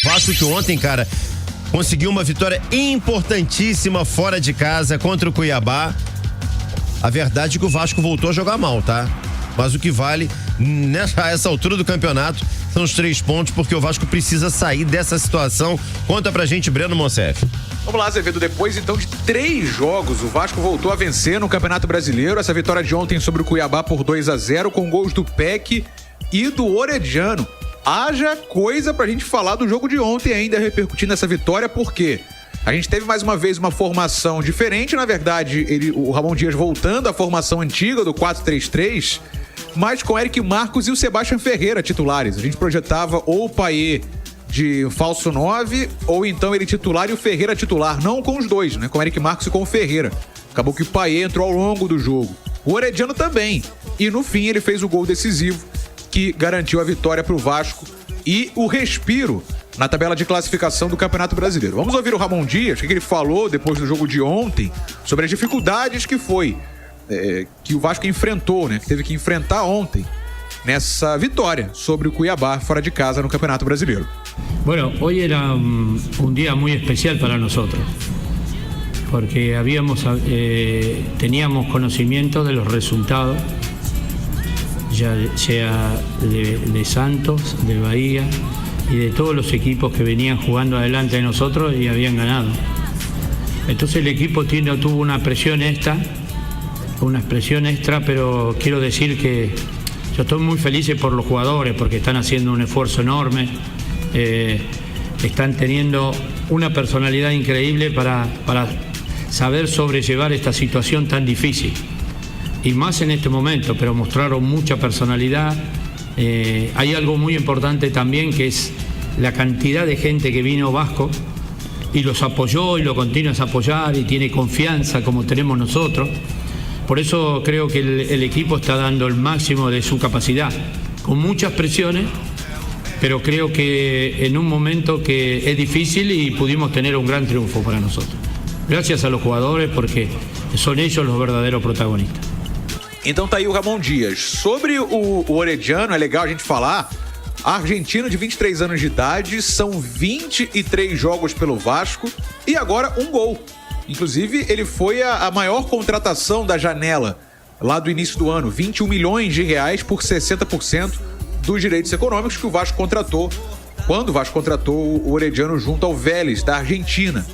Vasco que ontem, cara, conseguiu uma vitória importantíssima fora de casa contra o Cuiabá. A verdade é que o Vasco voltou a jogar mal, tá? Mas o que vale essa altura do campeonato são os 3 pontos, porque o Vasco precisa sair dessa situação. Conta pra gente, Breno Monsef. Vamos lá, Azevedo, depois então de 3 jogos, o Vasco voltou a vencer no Campeonato Brasileiro. Essa vitória de ontem sobre o Cuiabá por 2-0, com gols do Peck e do Orediano. Haja coisa pra gente falar do jogo de ontem ainda, repercutindo essa vitória, porque a gente teve mais uma vez uma formação diferente. Na verdade, o Ramon Dias voltando à formação antiga do 4-3-3, mas com Eric Marcos e o Sebastião Ferreira titulares. A gente projetava ou o Payet de falso 9, ou então ele titular e o Ferreira titular. Não com os dois, né? Com o Eric Marcos e com o Ferreira. Acabou que o Payet entrou ao longo do jogo. O Orediano também. E no fim ele fez o gol decisivo que garantiu a vitória para o Vasco e o respiro na tabela de classificação do Campeonato Brasileiro. Vamos ouvir o Ramon Dias, o que ele falou depois do jogo de ontem, sobre as dificuldades que que o Vasco enfrentou, né? Que teve que enfrentar ontem nessa vitória sobre o Cuiabá fora de casa no Campeonato Brasileiro. Bueno, hoy era un día muy especial para nosotros, porque teníamos conocimiento de los resultados, ya sea de Santos, de Bahía y de todos los equipos que venían jugando adelante de nosotros y habían ganado. Entonces el equipo tuvo una presión extra, pero quiero decir que yo estoy muy feliz por los jugadores porque están haciendo un esfuerzo enorme, están teniendo una personalidad increíble para saber sobrellevar esta situación tan difícil. Y más en este momento, pero mostraron mucha personalidad. Hay algo muy importante también, que es la cantidad de gente que vino Vasco y los apoyó y lo continúa a apoyar y tiene confianza como tenemos nosotros. Por eso creo que el equipo está dando el máximo de su capacidad, con muchas presiones, pero creo que en un momento que es difícil y pudimos tener un gran triunfo para nosotros. Gracias a los jugadores, porque son ellos los verdaderos protagonistas. Então tá aí o Ramon Dias. Sobre o Orediano, é legal a gente falar, argentino de 23 anos de idade, são 23 jogos pelo Vasco e agora um gol. Inclusive, ele foi a maior contratação da janela lá do início do ano, 21 milhões de reais por 60% dos direitos econômicos que o Vasco contratou, quando o Vasco contratou o Orediano junto ao Vélez, da Argentina.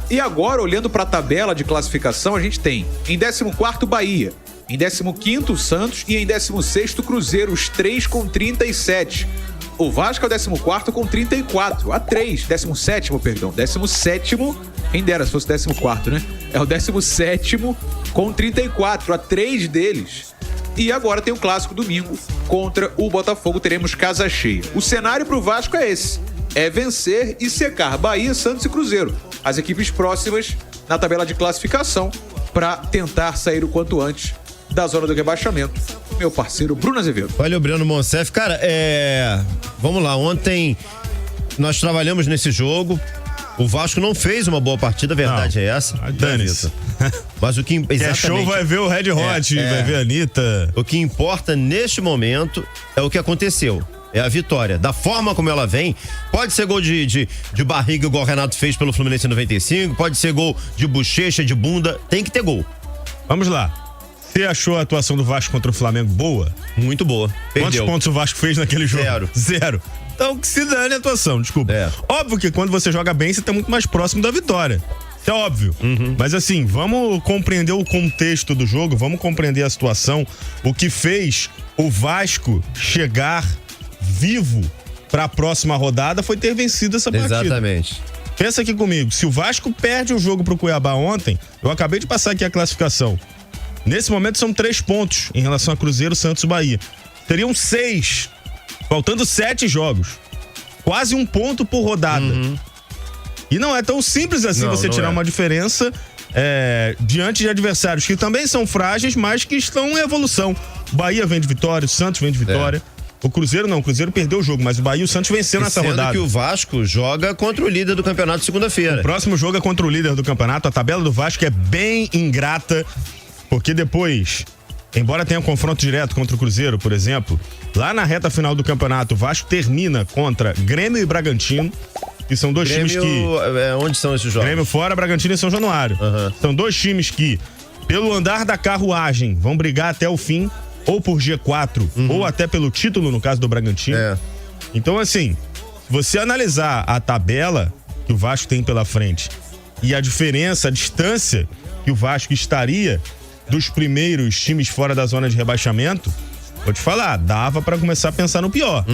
E agora, olhando para a tabela de classificação, a gente tem em 14º Bahia, em 15º Santos e em 16º Cruzeiro, os 3 com 37. O Vasco é o 14º com 34, a 3, 17º, perdão, 17º, quem dera se fosse 14º, né? É o 17º com 34, a 3 deles. E agora tem o clássico domingo contra o Botafogo, teremos casa cheia. O cenário pro Vasco é esse, é vencer e secar Bahia, Santos e Cruzeiro, as equipes próximas na tabela de classificação, para tentar sair o quanto antes da zona do rebaixamento. Meu parceiro Bruno Azevedo. Olha o Breno Monsef. Cara, vamos lá, ontem nós trabalhamos nesse jogo, o Vasco não fez uma boa partida, a verdade é essa. Dane-se. Mas o que exatamente... É show, vai ver o Red Hot, vai ver a Anitta. O que importa neste momento é o que aconteceu. É a vitória. Da forma como ela vem, pode ser gol de barriga, igual o Renato fez pelo Fluminense em 95, pode ser gol de bochecha, de bunda, tem que ter gol. Vamos lá. Você achou a atuação do Vasco contra o Flamengo boa? Muito boa. Perdeu. Quantos pontos o Vasco fez naquele jogo? Zero. Então que se dane a atuação, desculpa. Óbvio que quando você joga bem, você tá muito mais próximo da vitória. Isso é óbvio. Mas assim, vamos compreender o contexto do jogo, vamos compreender a situação, o que fez o Vasco chegar vivo para a próxima rodada foi ter vencido essa partida. Exatamente. Pensa aqui comigo, se o Vasco perde o jogo pro Cuiabá ontem, eu acabei de passar aqui a classificação. Nesse momento são 3 pontos em relação a Cruzeiro, Santos e Bahia. Teriam 6, faltando 7 jogos. Quase 1 ponto por rodada. E não é tão simples assim você tirar uma diferença diante de adversários que também são frágeis, mas que estão em evolução. Bahia vem de vitória, o Santos vem de vitória. O Cruzeiro não, o Cruzeiro perdeu o jogo, mas o Bahia e o Santos venceram nessa rodada. Sendo que o Vasco joga contra o líder do campeonato segunda-feira. O próximo jogo é contra o líder do campeonato. A tabela do Vasco é bem ingrata, porque depois, embora tenha um confronto direto contra o Cruzeiro, por exemplo, lá na reta final do campeonato, o Vasco termina contra Grêmio e Bragantino. que são dois Grêmio, times que... onde são esses jogos? Grêmio fora, Bragantino e São Januário. São dois times que, pelo andar da carruagem, vão brigar até o fim, ou por G4, ou até pelo título, no caso do Bragantino. Então, assim, você analisar a tabela que o Vasco tem pela frente e a diferença, a distância que o Vasco estaria dos primeiros times fora da zona de rebaixamento, vou te falar, dava pra começar a pensar no pior.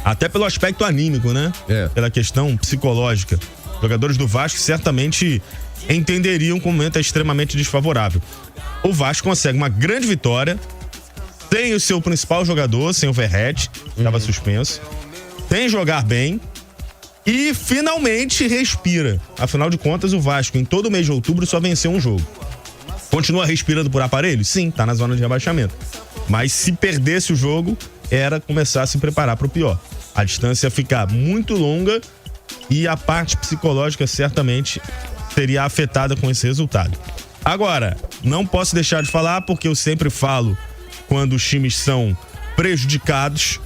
Até pelo aspecto anímico, né? Pela questão psicológica. Jogadores do Vasco certamente entenderiam que o momento é extremamente desfavorável. O Vasco consegue uma grande vitória, sem o seu principal jogador, sem o Verratti, estava suspenso, sem jogar bem e finalmente respira. Afinal de contas, o Vasco, em todo o mês de outubro, só venceu um jogo. Continua respirando por aparelho? Sim, tá na zona de rebaixamento. Mas se perdesse o jogo, era começar a se preparar para o pior. A distância ia ficar muito longa e a parte psicológica certamente seria afetada com esse resultado. Agora, não posso deixar de falar, porque eu sempre falo quando os times são prejudicados.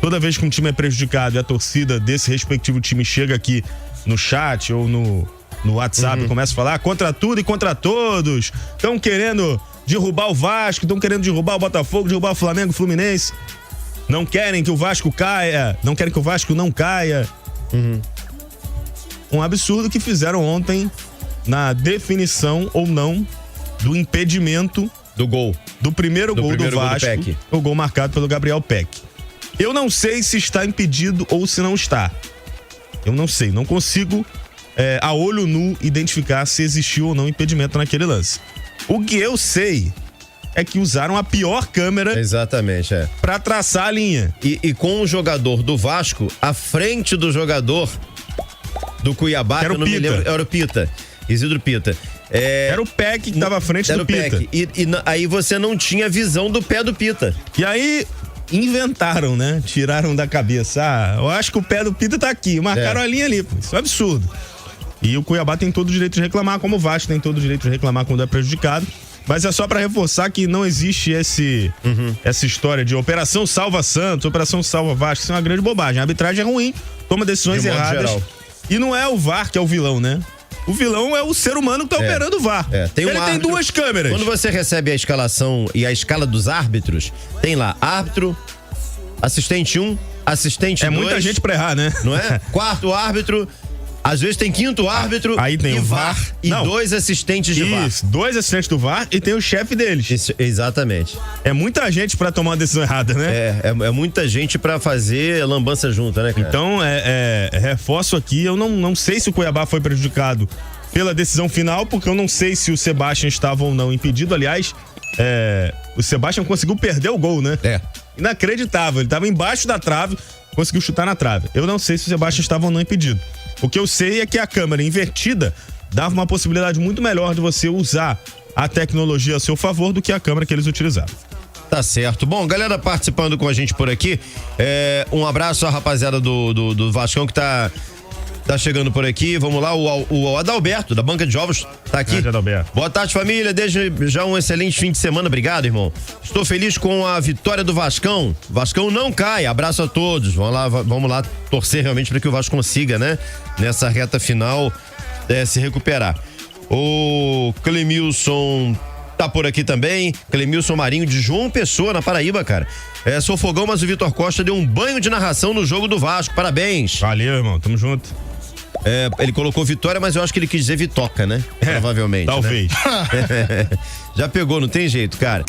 Toda vez que um time é prejudicado e a torcida desse respectivo time chega aqui no chat ou no WhatsApp e começa a falar contra tudo e contra todos, estão querendo derrubar o Vasco, estão querendo derrubar o Botafogo, derrubar o Flamengo, o Fluminense, não querem que o Vasco caia, não querem que o Vasco não caia. Um absurdo que fizeram ontem na definição ou não do impedimento do gol. Do primeiro gol do Vasco, o gol marcado pelo Gabriel Peck. Eu não sei se está impedido ou se não está. Eu não sei, não consigo a olho nu identificar se existiu ou não impedimento naquele lance. O que eu sei é que usaram a pior câmera pra traçar a linha. E com o jogador do Vasco à frente do jogador do Cuiabá, era que eu não me lembro, era o Pita, Isidro Pita. Era o Peck que estava à frente do Pita. E aí você não tinha visão do pé do Pita. E aí inventaram, né? Tiraram da cabeça. Eu acho que o pé do Pita tá aqui. Marcaram a linha ali. Isso é um absurdo. E o Cuiabá tem todo o direito de reclamar, como o Vasco tem todo o direito de reclamar quando é prejudicado. Mas é só pra reforçar que não existe essa história de Operação Salva Santos, Operação Salva Vasco. Isso é uma grande bobagem. A arbitragem é ruim, toma decisões erradas. Geral. E não é o VAR que é o vilão, né? O vilão é o ser humano que tá operando o VAR. Ele tem duas câmeras. Quando você recebe a escalação e a escala dos árbitros, tem lá árbitro, assistente 1, assistente 2. É muita gente pra errar, né? Não é? Quarto árbitro, às vezes tem quinto árbitro. Aí tem o VAR. E dois assistentes de VAR. Isso, dois assistentes do VAR e tem o chefe deles. Isso, exatamente. É muita gente pra tomar uma decisão errada, né? É muita gente pra fazer lambança junta, né, cara? Então, reforço aqui, eu não sei se o Cuiabá foi prejudicado pela decisão final, porque eu não sei se o Sebastião estava ou não impedido. Aliás, o Sebastião conseguiu perder o gol, né? Inacreditável, ele estava embaixo da trave, conseguiu chutar na trave. Eu não sei se o Sebastião estava ou não impedido. O que eu sei é que a câmera invertida dava uma possibilidade muito melhor de você usar a tecnologia a seu favor do que a câmera que eles utilizaram. Tá certo. Bom, galera participando com a gente por aqui, um abraço à rapaziada do Vascão que tá chegando por aqui. Vamos lá, o Adalberto, da Banca de Ovos, tá aqui. Adalberto. Boa tarde, família. Desde já um excelente fim de semana. Obrigado, irmão. Estou feliz com a vitória do Vascão. Vascão não cai. Abraço a todos. Vamos lá torcer realmente para que o Vasco consiga, né? Nessa reta final, se recuperar. O Clemilson tá por aqui também. Clemilson Marinho de João Pessoa, na Paraíba, cara. Sou fogão, mas o Vitor Costa deu um banho de narração no jogo do Vasco. Parabéns. Valeu, irmão. Tamo junto. Ele colocou vitória, mas eu acho que ele quis dizer Vitoca, né? Provavelmente. Talvez. Né? Já pegou, não tem jeito, cara.